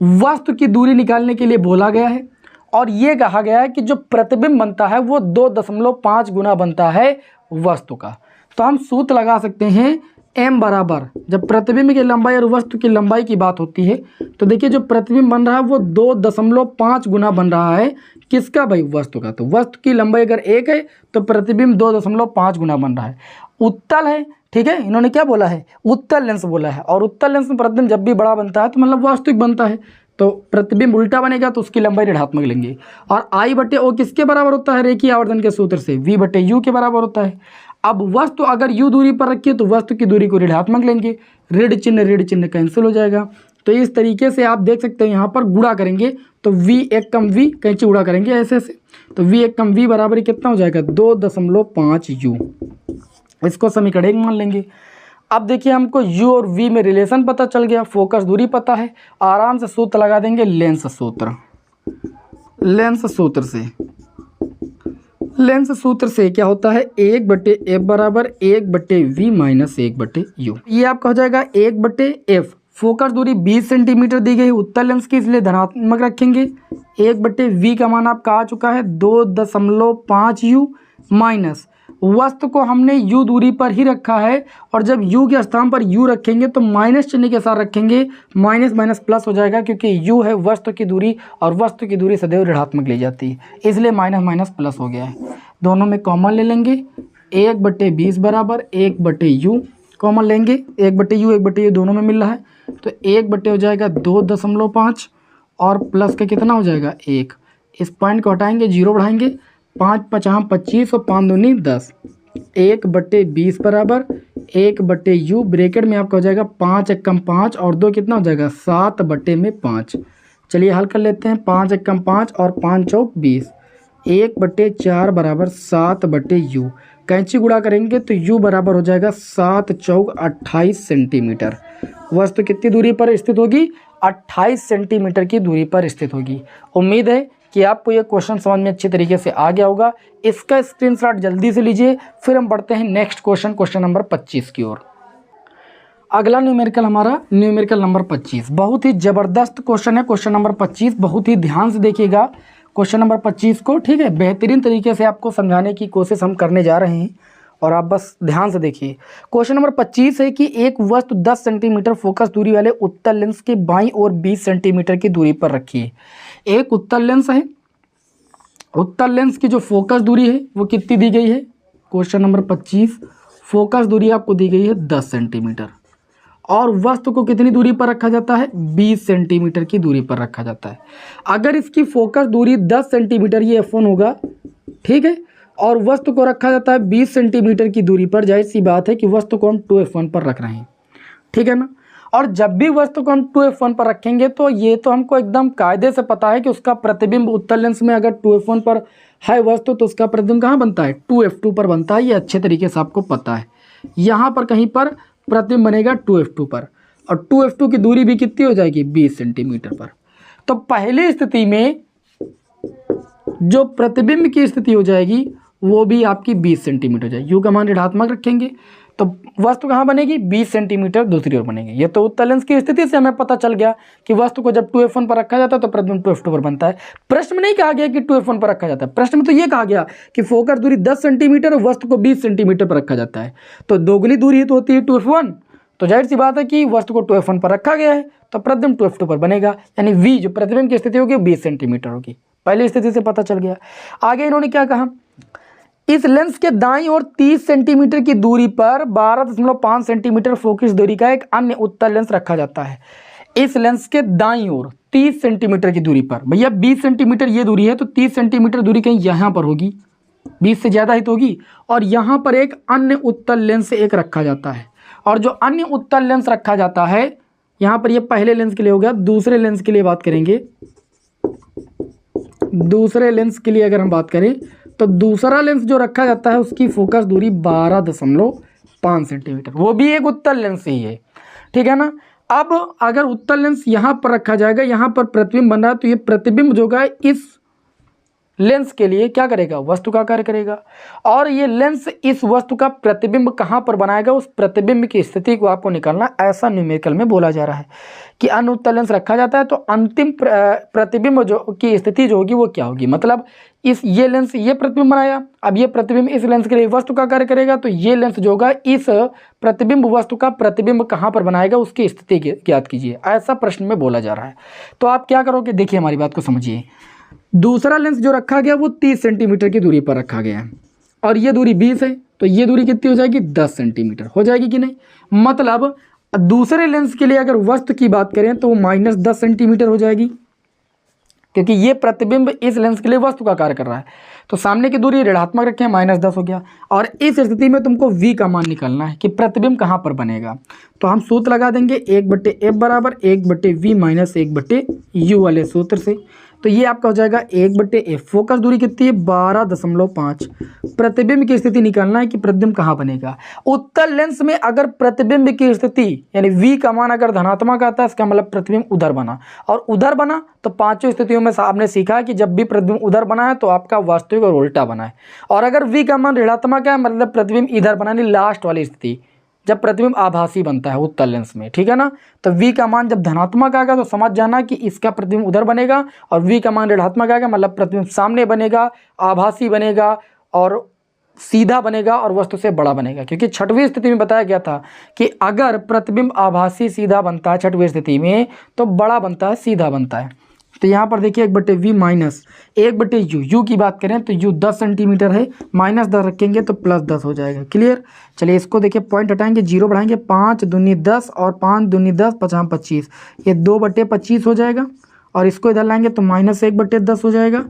वस्तु की दूरी निकालने के लिए बोला गया है और ये कहा गया है कि जो प्रतिबिंब बनता है वो 2.5 गुना बनता है वस्तु का। तो हम सूत्र लगा सकते हैं m बराबर, जब प्रतिबिंब की लंबाई और वस्तु की लंबाई की बात होती है तो देखिए जो प्रतिबिंब बन रहा है वो 2.5 गुना बन रहा है किसका भाई? वस्तु का। तो वस्तु की लंबाई अगर 1 है तो प्रतिबिंब 2.5 गुना बन रहा है। उत्तल है, ठीक है, इन्होंने क्या बोला है? उत्तल लेंस बोला है। और उत्तल लेंस में प्रतिबिंब जब भी बड़ा बनता है तो मतलब वास्तविक बनता है, तो प्रतिबिंब उल्टा बनेगा तो उसकी लंबाई ऋणात्मक लेंगे। और I/O किसके बराबर होता है? रेखीय आवर्धन के सूत्र से V/U के बराबर होता है। अब वस्तु अगर U दूरी पर रखी है तो वस्तु की दूरी को ऋणात्मक लेंगे, ऋण चिन्ह कैंसिल हो जाएगा। तो इस तरीके से आप देख सकते हैं यहाँ पर गुणा करेंगे तो V1 कम V, कैंची गुणा करेंगे ऐसे ऐसे, तो V1 कम V बराबर कितना हो जाएगा? 2.5U। इसको समीकरण 1 मान लेंगे। अब देखिए हमको U और V में रिलेशन पता चल गया, फोकस दूरी पता है, आराम से सूत्र लगा देंगे, लेंस सूत्र। लेंस सूत्र से क्या होता है, 1/f बराबर 1/v माइनस 1/u। ये आपका हो जाएगा 1/f। फोकस दूरी 20 सेंटीमीटर दी गई उत्तल लेंस की, इसलिए धनात्मक रखेंगे। 1/v का मान आपका आ चुका है 2.5u माइनस वस्तु को हमने u दूरी पर ही रखा है, और जब u के स्थान पर u रखेंगे तो माइनस चिन्ह के साथ रखेंगे, माइनस माइनस प्लस हो जाएगा, क्योंकि u है वस्तु की दूरी और वस्तु की दूरी सदैव ऋणात्मक ली जाती है, इसलिए माइनस माइनस प्लस हो गया है। दोनों में कॉमन ले लेंगे, 1/20 बराबर 1/u कॉमन लेंगे, 1/u 1/u दोनों में मिल रहा है, तो 1/, हो जाएगा 2.5 और प्लस का कितना हो जाएगा 1। इस पॉइंट को हटाएंगे, 0 बढ़ाएंगे, 5 × 5 = 25 और 5 दूनी 10। 1/20 बराबर 1/u, ब्रैकेट में आपका हो जाएगा 5 × 5 और 2 कितना हो जाएगा 7/5। चलिए हल कर लेते हैं, 5 × 5 और 5 चौक 20, 1/4 बराबर 7/u। कैंची गुणा करेंगे तो u बराबर हो जाएगा 7 चौक 28 सेंटीमीटर। वस्तु कितनी दूरी पर स्थित होगी, 28 सेंटीमीटर की दूरी पर स्थित होगी। उम्मीद है कि आपको ये क्वेश्चन समझ में अच्छी तरीके से आ गया होगा। इसका स्क्रीनशॉट जल्दी से लीजिए, फिर हम बढ़ते हैं नेक्स्ट क्वेश्चन नंबर 25 की ओर। अगला न्यूमेरिकल हमारा न्यूमेरिकल नंबर 25, बहुत ही ज़बरदस्त क्वेश्चन है। क्वेश्चन नंबर 25 बहुत ही ध्यान से देखिएगा क्वेश्चन नंबर 25 को, ठीक है। बेहतरीन तरीके से आपको समझाने की कोशिश हम करने जा रहे हैं, और आप बस ध्यान से देखिए। क्वेश्चन नंबर 25 है कि एक वस्तु 10 सेंटीमीटर फोकस दूरी वाले उत्तल लेंस के बाईं ओर 20 सेंटीमीटर की दूरी पर रखी है। एक उत्तल लेंस है, उत्तल लेंस की जो फोकस दूरी है वो कितनी दी गई है, क्वेश्चन नंबर 25 फोकस दूरी आपको दी गई है 10 सेंटीमीटर, और वस्तु को कितनी दूरी पर रखा जाता है, 20 सेंटीमीटर की दूरी पर रखा जाता है। अगर इसकी फोकस दूरी 10 सेंटीमीटर ये f1 होगा, ठीक है, और वस्तु को रखा जाता है 20 सेंटीमीटर की दूरी पर, जाहिर सी बात है कि वस्तु को हम 2f1 पर रख रहे हैं, ठीक है ना। और जब भी वस्तु को हम 2f1 पर रखेंगे तो ये तो हमको एकदम कायदे से पता है कि उसका प्रतिबिंब उत्तल लेंस में अगर 2f1 पर है वस्तु तो उसका प्रतिबिंब कहाँ बनता है, 2f2 पर बनता है। ये अच्छे तरीके से आपको पता है। यहाँ पर कहीं पर प्रतिबिंब बनेगा 2f2 पर, और 2f2 की दूरी भी कितनी हो जाएगी, 20 सेंटीमीटर पर। तो पहली स्थिति में जो प्रतिबिंब की स्थिति हो जाएगी वो भी आपकी 20 सेंटीमीटर हो जाएगी। u का मान ऋणात्मक रखेंगे तो वस्तु कहाँ बनेगी, 20 सेंटीमीटर दूसरी ओर बनेगी। ये तो उत्तल लेंस की स्थिति से हमें पता चल गया कि वस्तु को जब 2f1 पर रखा जाता है तो प्रतिबिंब 2f2 पर बनता है। प्रश्न में नहीं कहा गया कि 2f1 पर रखा जाता है, प्रश्न में तो ये कहा गया कि फोकस दूरी 10 सेंटीमीटर और वस्तु को 20 सेंटीमीटर पर रखा जाता है, तो दोगुनी दूरी तो होती है 2f1, तो जाहिर सी बात है कि वस्तु को 2f1 पर रखा गया है तो प्रतिबिंब 2f2 पर बनेगा, यानी v जो प्रतिबिंब की स्थिति होगी 20 सेंटीमीटर होगी। पहली स्थिति से पता चल गया। आगे इन्होंने क्या कहा, इस लेंस के दाईं ओर 30 सेंटीमीटर की दूरी पर 12.5 सेंटीमीटर फोकस दूरी का एक अन्य उत्तल लेंस रखा जाता है। इस लेंस के दाईं ओर 30 सेंटीमीटर की दूरी पर, भैया 20 सेंटीमीटर ये दूरी है तो 30 सेंटीमीटर दूरी कहीं यहाँ पर होगी, 20 से ज़्यादा ही तो होगी, और यहाँ पर एक अन्य उत्तल लेंस एक रखा जाता है। और जो अन्य उत्तल लेंस रखा जाता है, यहाँ पर ये पहले लेंस के लिए हो गया। दूसरे लेंस के लिए बात करेंगे, दूसरे लेंस के लिए अगर हम बात करें तो दूसरा लेंस जो रखा जाता है उसकी फोकस दूरी 12.5 सेंटीमीटर, वो भी एक उत्तल लेंस ही है, ठीक है ना। अब अगर उत्तल लेंस यहाँ पर रखा जाएगा, यहाँ पर प्रतिबिंब बन रहा है, तो ये प्रतिबिंब जो है इस लेंस के लिए क्या करेगा, वस्तु का कार्य करेगा, और ये लेंस इस वस्तु का प्रतिबिंब कहाँ पर बनाएगा, उस प्रतिबिंब की स्थिति को आपको निकालना। ऐसा न्यूमेरिकल में बोला जा रहा है कि अन्य उत्तल लेंस रखा जाता है तो अंतिम प्रतिबिंब जो की स्थिति जो होगी वो क्या होगी, मतलब ये लेंस ये प्रतिबिंब बनाया, अब ये प्रतिबिंब इस लेंस के लिए वस्तु का कार्य करेगा, तो ये लेंस जो होगा इस प्रतिबिंब वस्तु का प्रतिबिंब कहाँ पर बनाएगा उसकी स्थिति ज्ञात कीजिए। ऐसा प्रश्न में बोला जा रहा है। तो आप क्या करोगे, देखिए हमारी बात को समझिए। दूसरा लेंस जो रखा गया वो 30 सेंटीमीटर की दूरी पर रखा गया है, और ये दूरी 20 है, तो ये दूरी कितनी हो जाएगी, 10 सेंटीमीटर हो जाएगी कि नहीं। मतलब दूसरे लेंस के लिए अगर वस्तु की बात करें तो वो -10 सेंटीमीटर हो जाएगी, क्योंकि ये प्रतिबिंब इस लेंस के लिए वस्तु का कार्य कर रहा है। तो सामने की दूरी ऋणात्मक रखें, -10 हो गया, और इस स्थिति में तुमको v का मान निकालना है कि प्रतिबिंब कहाँ पर बनेगा। तो हम सूत्र लगा देंगे 1/f बराबर 1/v माइनस 1/u वाले सूत्र से। तो ये आपका हो जाएगा 1/f। फोकस दूरी कितनी है 12.5। प्रतिबिंब की स्थिति निकालना है कि प्रतिबिंब कहाँ बनेगा। उत्तल लेंस में अगर प्रतिबिंब की स्थिति यानी v का मान अगर धनात्मक आता है इसका मतलब प्रतिबिंब उधर बना, और उधर बना तो पांचों स्थितियों में आपने सीखा कि जब भी प्रतिबिंब उधर बना है तो आपका वास्तविक और उल्टा बना है, और अगर v का मान ऋणात्मक है मतलब प्रतिबिंब इधर बना, नहीं लास्ट वाली स्थिति जब प्रतिबिंब आभासी बनता है उत्तल लेंस में, ठीक है ना। तो v का मान जब धनात्मक आएगा तो समझ जाना कि इसका प्रतिबिंब उधर बनेगा, और v का मान ऋणात्मक आएगा मतलब प्रतिबिंब सामने बनेगा, आभासी बनेगा और सीधा बनेगा और वस्तु से बड़ा बनेगा। क्योंकि छठवीं स्थिति में बताया गया था कि अगर प्रतिबिंब आभासी सीधा बनता है छठवीं स्थिति में तो बड़ा बनता है, सीधा बनता है। तो यहाँ पर देखिए 1/v माइनस 1/u, u की बात करें तो u 10 सेंटीमीटर है, -10 रखेंगे तो +10 हो जाएगा। क्लियर। चलिए इसको देखिए पॉइंट हटाएंगे, 0 बढ़ाएंगे, 5 दूनी 10 और 5 दूनी 10 5 25, ये 2/25 हो जाएगा, और इसको इधर लाएंगे तो -1/10 हो जाएगा,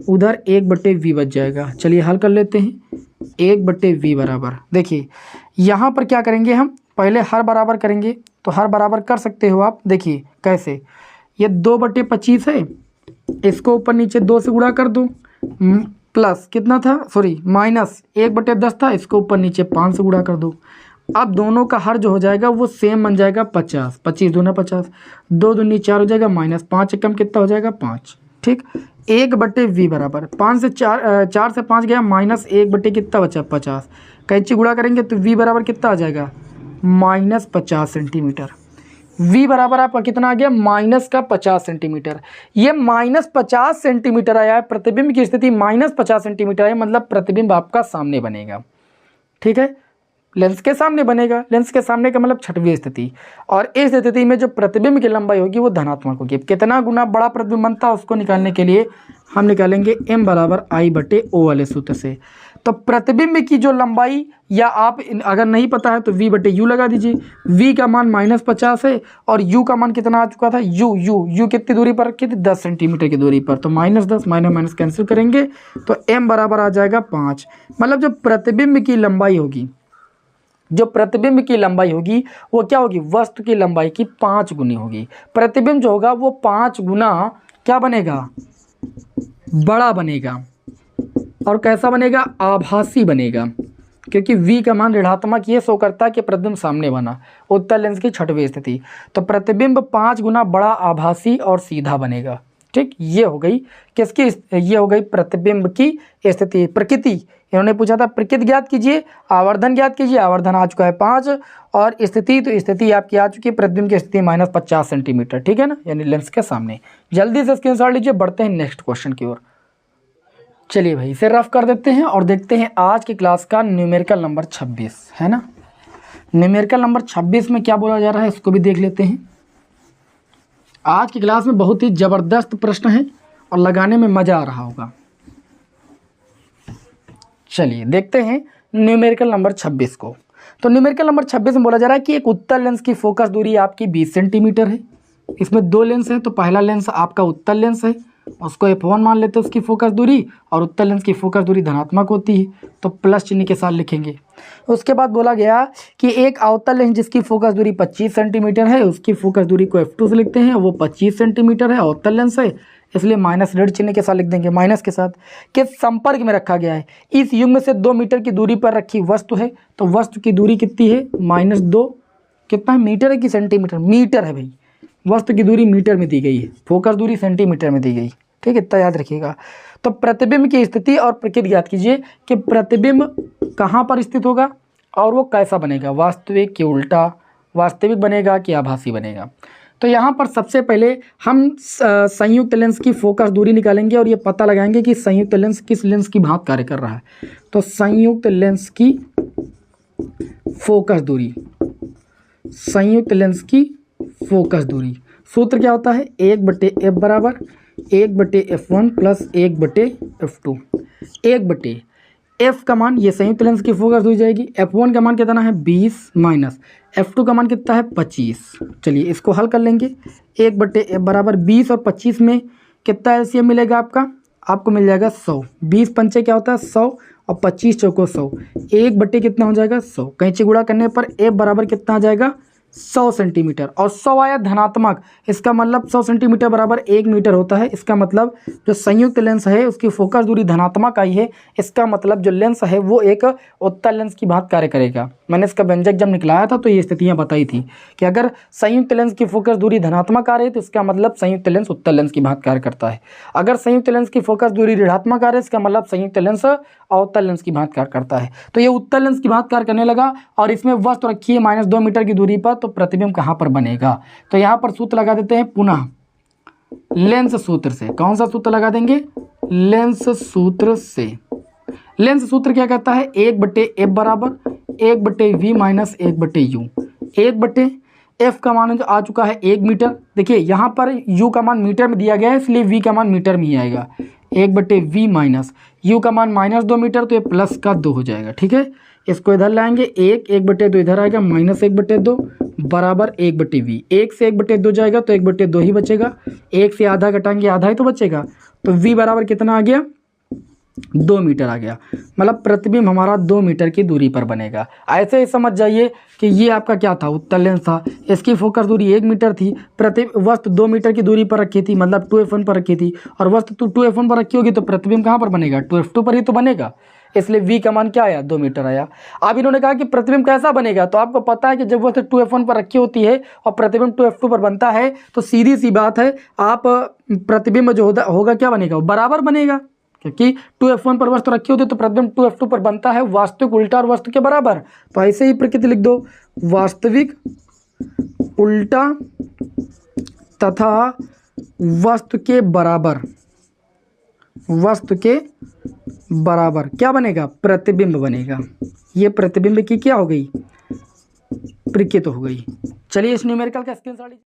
उधर 1/v बच जाएगा। चलिए हल कर लेते हैं। 1/v बराबर, देखिए यहाँ पर क्या करेंगे हम, पहले हर बराबर करेंगे, तो हर बराबर कर सकते हो आप। देखिए कैसे, ये 2/25 है, इसको ऊपर नीचे 2 से गुणा कर दो, प्लस कितना था, सॉरी -1/10 था, इसको ऊपर नीचे 5 से गुणा कर दो। अब दोनों का हर जो हो जाएगा वो सेम बन जाएगा 50, 25 दूना 50, 2 दूनी 4 हो जाएगा, -5 से कम कितना हो जाएगा 5। ठीक, 1/v बराबर 5 से 4 से 5 गया, -1 कितना बचा 50, कैंची गुणा करेंगे तो v बराबर कितना आ जाएगा -50 सेंटीमीटर। v बराबर आपका कितना आ गया -50 सेंटीमीटर। ये -50 सेंटीमीटर आया है, प्रतिबिंब की स्थिति -50 सेंटीमीटर है, मतलब प्रतिबिंब आपका सामने बनेगा। ठीक है, लेंस के सामने बनेगा, लेंस के सामने का मतलब छठवीं स्थिति, और इस स्थिति में जो प्रतिबिंब की लंबाई होगी वो धनात्मक होगी। कितना गुना बड़ा प्रतिबिंब बनता है उसको निकालने के लिए हम निकालेंगे m बराबर I/o वाले सूत्र से। तो प्रतिबिंब की जो लंबाई, या आप अगर नहीं पता है तो v/u लगा दीजिए। v का मान -50 है और u का मान कितना आ चुका था, u कितनी दूरी पर रखी थी 10 सेंटीमीटर की दूरी पर, तो -10 माइनस कैंसिल करेंगे तो m बराबर आ जाएगा 5। मतलब जो प्रतिबिंब की लंबाई होगी, जो प्रतिबिंब की लंबाई होगी वो क्या होगी, वस्तु की लंबाई की 5 गुनी होगी। प्रतिबिंब जो होगा वो 5 गुना क्या बनेगा, बड़ा बनेगा, और कैसा बनेगा, आभासी बनेगा, क्योंकि v का मान ऋणात्मक ये शो करता है कि प्रतिबिंब सामने बना, उत्तल लेंस की छठवीं स्थिति। तो प्रतिबिंब 5 गुना बड़ा, आभासी और सीधा बनेगा। ठीक, ये हो गई किसकी, ये हो गई प्रतिबिंब की स्थिति। प्रकृति, इन्होंने पूछा था प्रकृति ज्ञात कीजिए, आवर्धन ज्ञात कीजिए, आवर्धन आ चुका है 5, और स्थिति, तो स्थिति आपकी आ चुकी है प्रतिबिंब की स्थिति -50 सेंटीमीटर। ठीक है ना, यानी लेंस के सामने। जल्दी से स्क्रीनशॉट लीजिए, बढ़ते हैं नेक्स्ट क्वेश्चन की ओर। चलिए भाई इसे रफ कर देते हैं और देखते हैं आज की क्लास का न्यूमेरिकल नंबर 26 है ना। न्यूमेरिकल नंबर 26 में क्या बोला जा रहा है इसको भी देख लेते हैं। आज की क्लास में बहुत ही ज़बरदस्त प्रश्न है और लगाने में मज़ा आ रहा होगा। चलिए देखते हैं न्यूमेरिकल नंबर 26 को। तो न्यूमेरिकल नंबर 26 में बोला जा रहा है कि एक उत्तल लेंस की फोकस दूरी आपकी 20 सेंटीमीटर है। इसमें 2 लेंस हैं, तो पहला लेंस आपका उत्तल लेंस है, उसको f1 मान लेते हैं उसकी फोकस दूरी, और उत्तल लेंस की फोकस दूरी धनात्मक होती है तो प्लस चिन्ह के साथ लिखेंगे। उसके बाद बोला गया कि एक अवतल लेंस जिसकी फोकस दूरी 25 सेंटीमीटर है, उसकी फोकस दूरी को f2 से लिखते हैं, वो 25 सेंटीमीटर है, अवतल लेंस है, इसलिए माइनस ऋण चिन्ह के साथ लिख देंगे, माइनस के साथ, के संपर्क में रखा गया है। इस युग्म से 2 मीटर की दूरी पर रखी वस्तु है, तो वस्तु की दूरी कितनी है -2, कितना है, मीटर है कि सेंटीमीटर, मीटर है भाई, वस्तु की दूरी मीटर में दी गई है, फोकस दूरी सेंटीमीटर में दी गई। ठीक है, इतना याद रखिएगा। तो प्रतिबिंब की स्थिति और प्रकृति याद कीजिए कि प्रतिबिंब कहाँ पर स्थित होगा और वो कैसा बनेगा, वास्तविक कि उल्टा, वास्तविक बनेगा कि आभासी बनेगा। तो यहाँ पर सबसे पहले हम संयुक्त लेंस की फोकस दूरी निकालेंगे और ये पता लगाएंगे कि संयुक्त लेंस किस लेंस की भांति कार्य कर रहा है। तो संयुक्त लेंस की फोकस दूरी, संयुक्त लेंस की फोकस दूरी, सूत्र क्या होता है, 1/f बराबर 1/f1 प्लस 1/f2। 1/f का मान, ये संयुक्त लेंस की फोकस दूरी जाएगी, f1 का मान कितना है 20 माइनस f2 का मान कितना है 25। चलिए इसको हल कर लेंगे। 1/f बराबर 20 और 25 में कितना एलसीएम मिलेगा आपको मिल जाएगा 100। 20 पंचे क्या होता है 100 और 25 चौको 100, 1/, कितना हो जाएगा 100। कैंची गुणा करने पर f बराबर कितना आ जाएगा 100 सेंटीमीटर, और 100 आया धनात्मक, इसका मतलब 100 सेंटीमीटर बराबर 1 मीटर होता है। इसका मतलब जो संयुक्त लेंस है उसकी फोकस दूरी धनात्मक आई है, इसका मतलब जो लेंस है वो एक उत्तल लेंस की भांति कार्य करेगा। मैंने इसका व्यंजक जब निकलाया था तो ये स्थितियां बताई थी कि अगर संयुक्त लेंस की फोकस दूरी धनात्मक आ रही है तो इसका मतलब संयुक्त लेंस उत्तल लेंस की भांति कार्य करता है। अगर संयुक्त लेंस की फोकस दूरी ऋणात्मक आ रही है इसका मतलब संयुक्त लेंस अवतल लेंस की भांति कार्य करता है। तो ये उत्तल लेंस की भांति कार्य करने लगा और इसमें वस्तु रखी है -2 मीटर की दूरी पर, तो प्रतिबिंब कहाँ पर बनेगा? तो यहाँ पर सूत्र लगा देते हैं पुनः लेंस सूत्र से। कौन सा सूत्र लगा देंगे? लेंस सूत्र से। लेंस सूत्र क्या कहता है? 1/f बराबर 1/v माइनस 1/u। 1/f का मान जो आ चुका है 1 मीटर। देखिए यहाँ पर u का मान मीटर में दिया गया है इसलिए v का मान मीटर में ही आएगा। 1/v माइनस u का मान -2 मीटर, तो ये प्लस का 2 हो जाएगा। ठीक है, इसको इधर लाएंगे, 1/2 इधर आएगा, -1/2 बराबर 1/v। 1 से 1/2 जाएगा तो 1/2 ही बचेगा। 1 से आधा घटाएंगे, आधा ही तो बचेगा। तो v बराबर कितना आ गया? 2 मीटर आ गया। मतलब प्रतिबिंब हमारा 2 मीटर की दूरी पर बनेगा। ऐसे ही समझ जाइए कि ये आपका क्या था? उत्तल लेंस था। इसकी फोकस दूरी 1 मीटर थी, वस्तु 2 मीटर की दूरी पर रखी थी, मतलब 2f1 पर रखी थी, और वस्तु 2f1 पर रखी होगी तो प्रतिबिंब कहाँ पर बनेगा? 2f2 पर ही तो बनेगा। इसलिए v का मान क्या आया? 2 मीटर आया। अब इन्होंने कहा कि प्रतिबिंब कैसा बनेगा, तो आपको पता है कि जब वस्तु 2f1 पर रखी होती है और प्रतिबिंब 2f2 पर बनता है तो सीधी सी बात है, आप प्रतिबिंब जो होगा क्या बनेगा? बराबर बनेगा, क्योंकि 2f1 पर वस्तु रखी होती है तो प्रतिबिंब 2f2 पर बनता है, वास्तविक उल्टा और वस्तु के बराबर। तो ऐसे ही प्रकृति लिख दो, वास्तविक उल्टा तथा वस्तु के बराबर। वस्तु के बराबर क्या बनेगा? प्रतिबिंब बनेगा। ये प्रतिबिंब की क्या हो गई? प्रकृति हो गई। चलिए इस न्यूमेरिकल का स्क्रीनशॉट लीजिए।